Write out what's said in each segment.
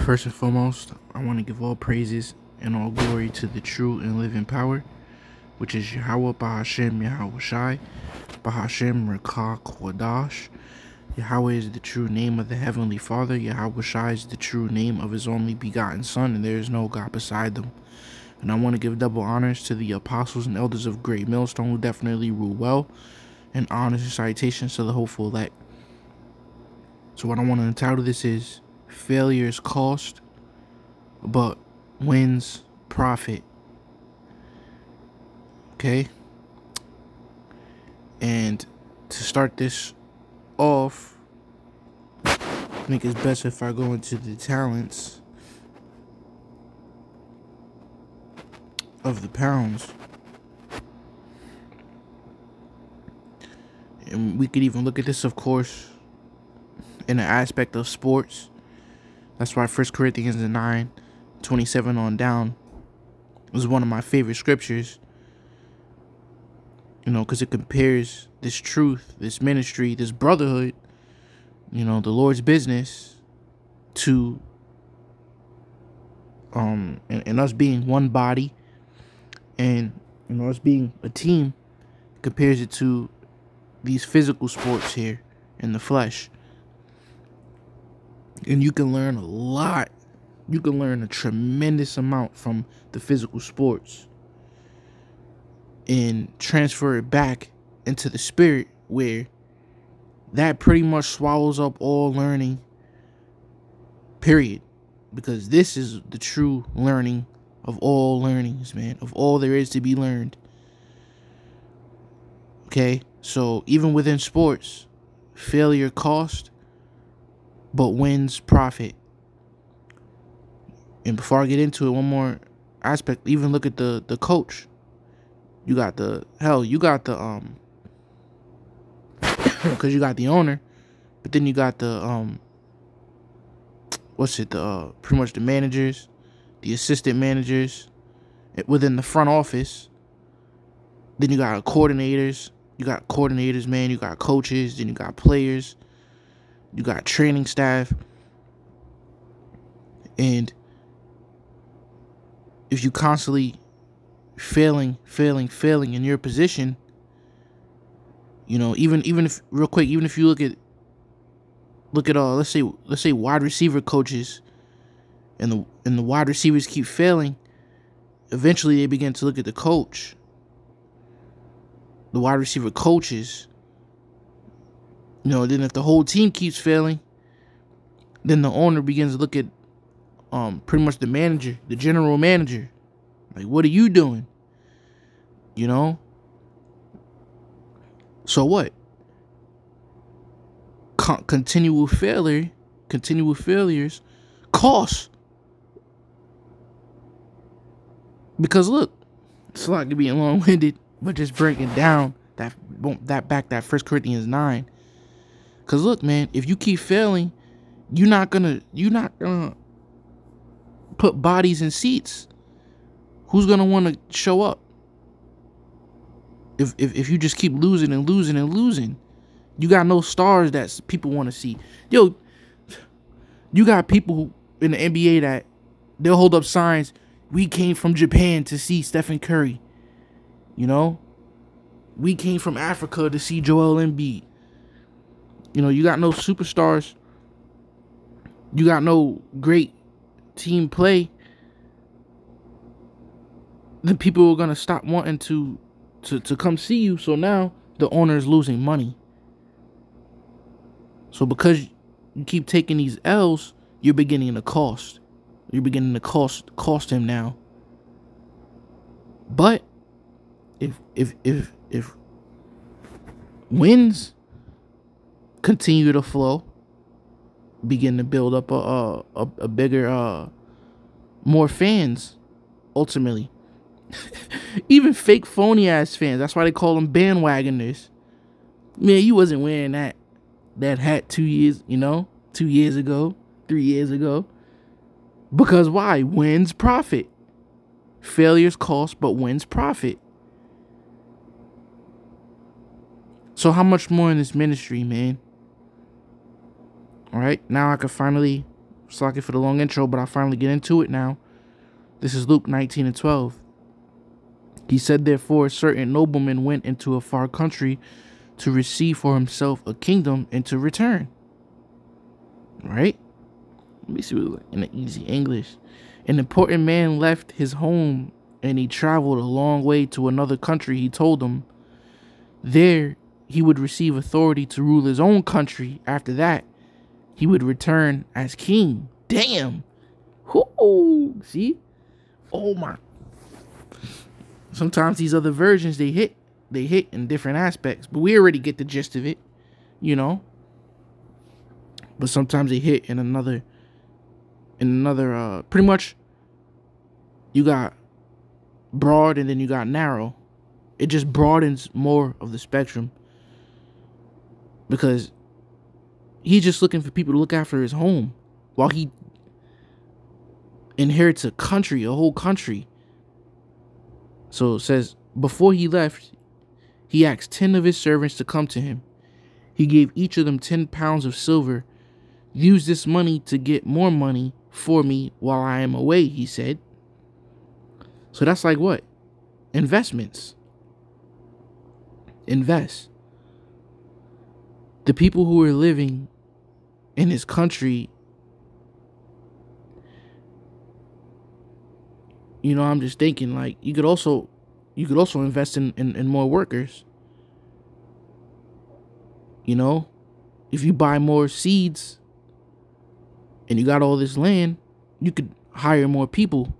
First and foremost, I want to give all praises and all glory to the true and living power, which is Yahweh Bahashem Yahweh Shai, Bahashem Rekah Kwadash. Yahweh is the true name of the Heavenly Father. Yahweh Shai is the true name of His only begotten Son, and there is no God beside them. And I want to give double honors to the apostles and elders of Great Millstone who definitely rule well, and honors and citations to the hopeful elect. So what I want to entitle this is Failure's Cost, but Wins Profit. Okay? And to start this off, I think it's best if I go into the talents of the pounds. And we could even look at this, of course, in the aspect of sports. That's why 1 Corinthians 9:27 on down is one of my favorite scriptures. You know, because it compares this truth, this ministry, this brotherhood, you know, the Lord's business to and us being one body, and you know, us being a team. Compares it to these physical sports here in the flesh. And you can learn a lot. You can learn a tremendous amount from the physical sports and transfer it back into the spirit, where that pretty much swallows up all learning, period. Because this is the true learning of all learnings, man, of all there is to be learned. Okay, so even within sports, failure cost, but wins profit. And before I get into it, one more aspect, even look at the coach. You got the because you got the owner, but then you got the pretty much the managers, the assistant managers within the front office. Then you got coordinators. You got coordinators, man. You got coaches. Then you got players. You got training staff. And if you constantly failing in your position, you know, even if real quick, even if you look at let's say wide receiver coaches, and the wide receivers keep failing, eventually they begin to look at the coach. The wide receiver coaches, you know, then if the whole team keeps failing, then the owner begins to look at pretty much the manager, the general manager. Like, what are you doing? You know? So what? Continual failures cost. Because look, it's not gonna be long-winded, but just breaking down that 1 Corinthians 9. Cause look, man, if you keep failing, you're not gonna put bodies in seats. Who's gonna want to show up? If you just keep losing and losing and losing, you got no stars that people want to see. Yo, you got people in the NBA that they'll hold up signs. We came from Japan to see Stephen Curry. You know, we came from Africa to see Joel Embiid. You know, you got no superstars. You got no great team play. Then people are gonna stop wanting to come see you. So now the owner is losing money. So because you keep taking these L's, you're beginning to cost. You're beginning to cost him now. But if wins continue to flow, begin to build up a bigger, more fans, ultimately. Even fake phony ass fans. That's why they call them bandwagoners. Man, you wasn't wearing that hat 2 years ago, 3 years ago. Because why? Wins profit. Failures cost, but wins profit. So how much more in this ministry, man? All right, now I can finally Sorry for the long intro, but I'll finally get into it now. This is Luke 19:12. He said, therefore, a certain nobleman went into a far country to receive for himself a kingdom and to return. Right? Let me see what in the easy English. An important man left his home and he traveled a long way to another country. He told him there he would receive authority to rule his own country. After that, he would return as king. Damn. Whoo. See? Oh my. Sometimes these other versions, they hit in different aspects, but we already get the gist of it, you know. But sometimes they hit in another pretty much you got broad and then you got narrow. It just broadens more of the spectrum because he's just looking for people to look after his home while he inherits a country, a whole country. So it says, before he left, he asked 10 of his servants to come to him. He gave each of them 10 pounds of silver. Use this money to get more money for me while I am away, he said. So that's like what? Investments. Invest. The people who are living in his country, you know, I'm just thinking like you could also invest in more workers. You know, if you buy more seeds and you got all this land, you could hire more people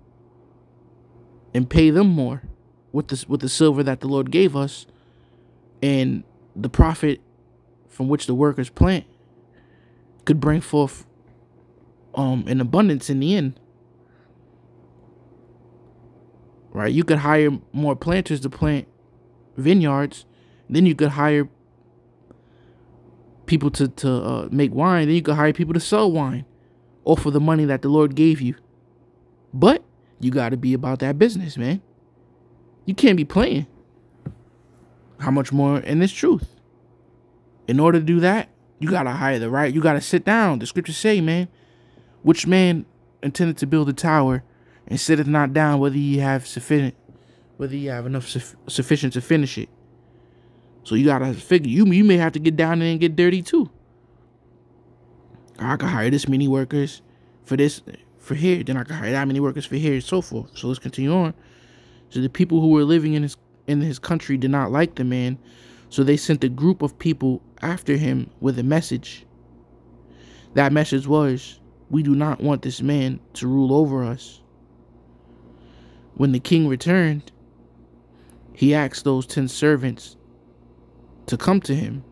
and pay them more with the silver that the Lord gave us, and the profit from which the workers plant could bring forth an abundance in the end. Right? You could hire more planters to plant vineyards. Then you could hire people to make wine. Then you could hire people to sell wine off of the money that the Lord gave you. But you got to be about that business, man. You can't be playing. How much more in this truth? In order to do that, you got to hire the right. You got to sit down. The scriptures say, man, which man intended to build a tower and sitteth not down whether ye have enough sufficient to finish it. So you gotta figure you may have to get down there and get dirty too. I could hire this many workers for here, then I could hire that many workers for here, and so forth. So let's continue on. So the people who were living in his country did not like the man, so they sent a group of people after him with a message. That message was, we do not want this man to rule over us. When the king returned, he asked those 10 servants to come to him.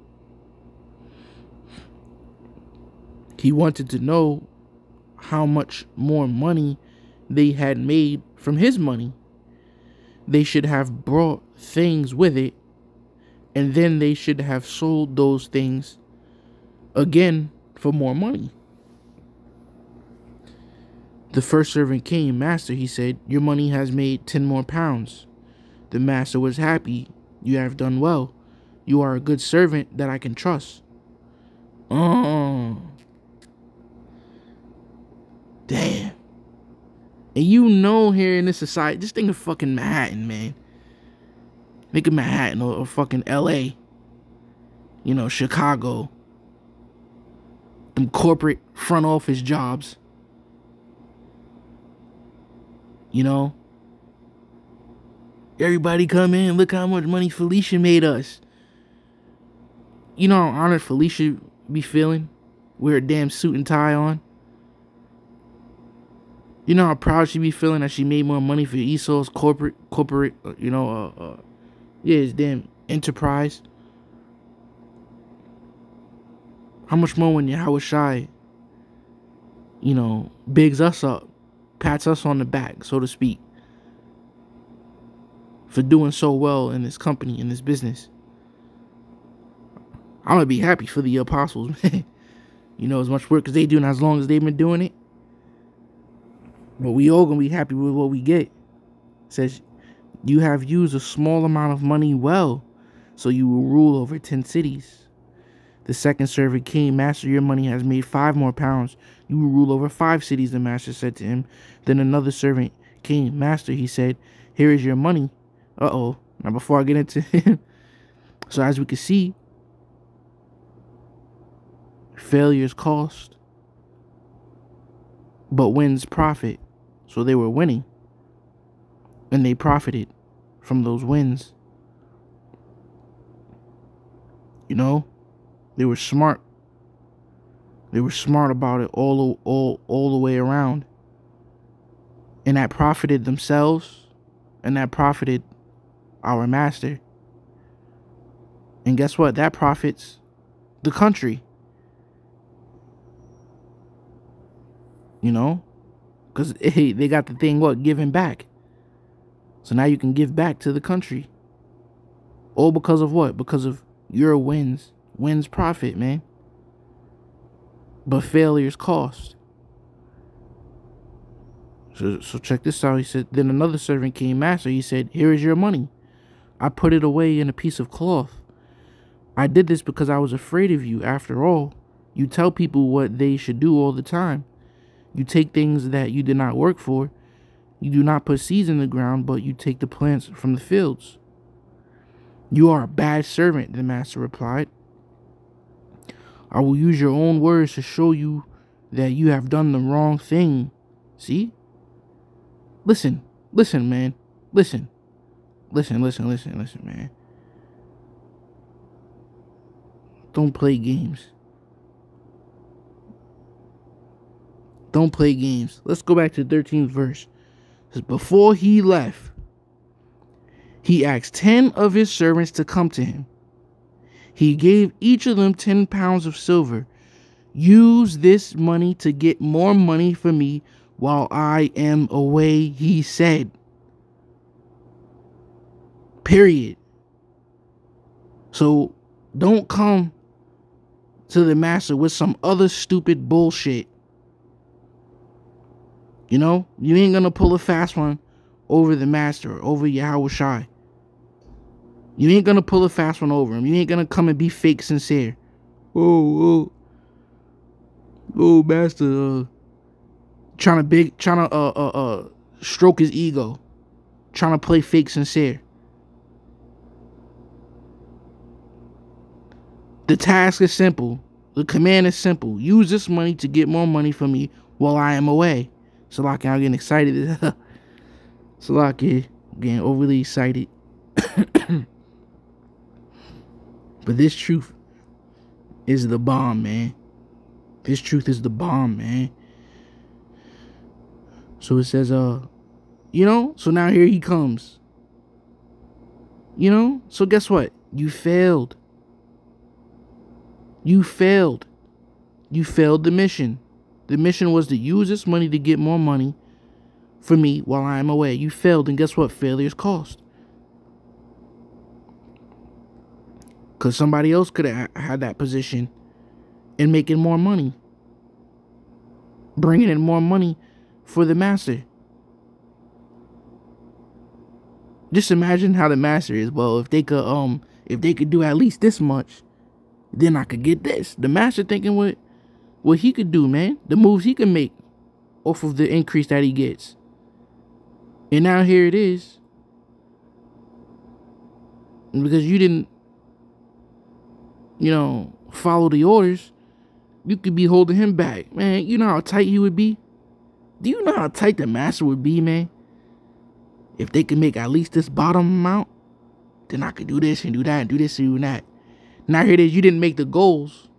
He wanted to know how much more money they had made from his money. They should have brought things with it, and then they should have sold those things again for more money. The first servant came. Master, he said, your money has made 10 more pounds. The master was happy. You have done well. You are a good servant that I can trust. Oh. Damn. And you know, here in this society, just think of fucking Manhattan, man. Think of Manhattan or fucking LA. You know, Chicago. Them corporate front office jobs. You know, everybody come in, look how much money Felicia made us. You know how honored Felicia be feeling? Wear a damn suit and tie on. You know how proud she be feeling that she made more money for Esau's corporate, his damn enterprise. How much more when Yahweh Shai, bigs us up, pats us on the back, so to speak, for doing so well in this company, in this business. I'm gonna be happy for the apostles, man. As much work as they do and as long as they've been doing it. But we all gonna be happy with what we get. It says, you have used a small amount of money well, so you will rule over 10 cities. The second servant came. Master, your money has made 5 more pounds. You will rule over 5 cities, the master said to him. Then another servant came. Master, he said, here is your money. Uh-oh. Now, before I get into it, so as we can see, failures cost, but wins profit. So they were winning, and they profited from those wins. You know, they were smart. They were smart about it all the way around. And that profited themselves, and that profited our master. And guess what? That profits the country. You know? Because they got the thing, what? Giving back. So now you can give back to the country. All because of what? Because of your wins. Wins profit, man. But failures cost. So check this out. He said, then another servant came. Master, he said, here is your money. I put it away in a piece of cloth. I did this because I was afraid of you. After all, you tell people what they should do all the time. You take things that you did not work for. You do not put seeds in the ground, but you take the plants from the fields. You are a bad servant, the master replied. I will use your own words to show you that you have done the wrong thing. See? Listen, man. Listen, man. Don't play games. Don't play games. Let's go back to the 13th verse. It says, before he left, he asked 10 of his servants to come to him. He gave each of them 10 pounds of silver. Use this money to get more money for me while I am away, he said. Period. So don't come to the master with some other stupid bullshit. You know, you ain't gonna pull a fast one over the master, over Yahweh Shai. You ain't gonna pull a fast one over him. You ain't gonna come and be fake sincere. Oh, master, trying to stroke his ego, trying to play fake sincere. The task is simple. The command is simple. Use this money to get more money for me while I am away. Salaki, I'm getting excited. Salaki, getting overly excited. But this truth is the bomb, man. This truth is the bomb, man. So it says, you know, so now here he comes. You know, so guess what? You failed. You failed. You failed the mission. The mission was to use this money to get more money for me while I am away. You failed, and guess what? Failures cost. Because somebody else could have had that position and making more money. Bringing in more money for the master. Just imagine how the master is. Well, if they could do at least this much, then I could get this. The master thinking what he could do, man. The moves he can make off of the increase that he gets. And now here it is. And because you didn't, you know, follow the orders, you could be holding him back. Man, you know how tight he would be? Do you know how tight the master would be, man? If they could make at least this bottom amount, then I could do this and do that and do this and do that. Now here it is, you didn't make the goals.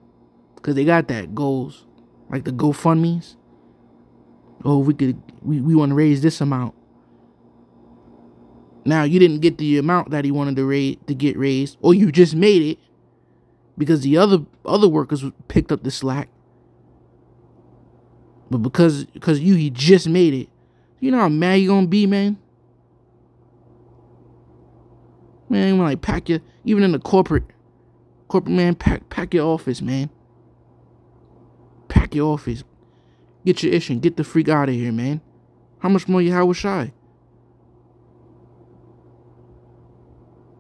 Because they got that, goals. Like the GoFundMes. Oh, we want to raise this amount. Now you didn't get the amount that he wanted to get raised. Or you just made it. Because the other workers picked up the slack. But because he just made it. You know how mad you gonna be, man? Man, when like pack your, even in the corporate man, pack your office, man. Pack your office. Get your ish and get the freak out of here, man. How much more Yahweh Shai?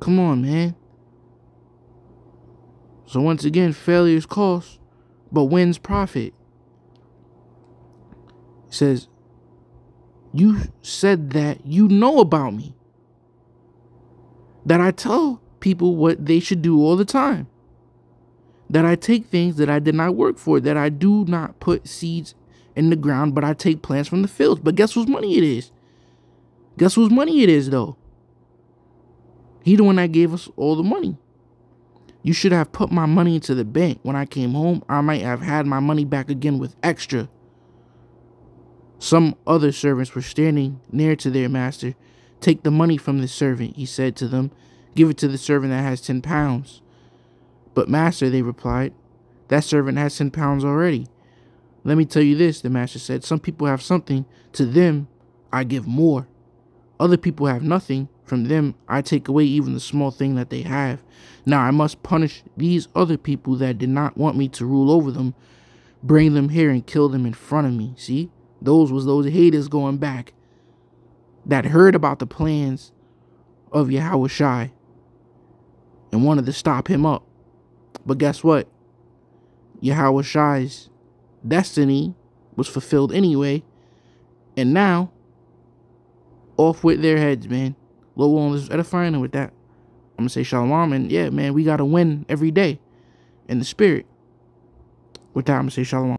Come on, man. So once again, failures cost, but wins profit. It says, you said that you know about me, that I tell people what they should do all the time, that I take things that I did not work for, that I do not put seeds in the ground, but I take plants from the fields. But guess whose money it is? Guess whose money it is, though? He the one that gave us all the money. You should have put my money into the bank. When I came home, I might have had my money back again with extra. Some other servants were standing near to their master. Take the money from the servant, he said to them. Give it to the servant that has 10 pounds. But master, they replied, that servant has 10 pounds already. Let me tell you this, the master said. Some people have something. To them, I give more. Other people have nothing. From them, I take away even the small thing that they have. Now I must punish these other people that did not want me to rule over them. Bring them here and kill them in front of me. See? Those haters going back that heard about the plans of Yahushua and wanted to stop him up. But guess what? Yahushua's destiny was fulfilled anyway. And now, off with their heads, man. Lord willing, is edifying. And with that, I'm going to say shalom. And yeah, man, we got to win every day in the spirit. With that, I'm going to say shalom.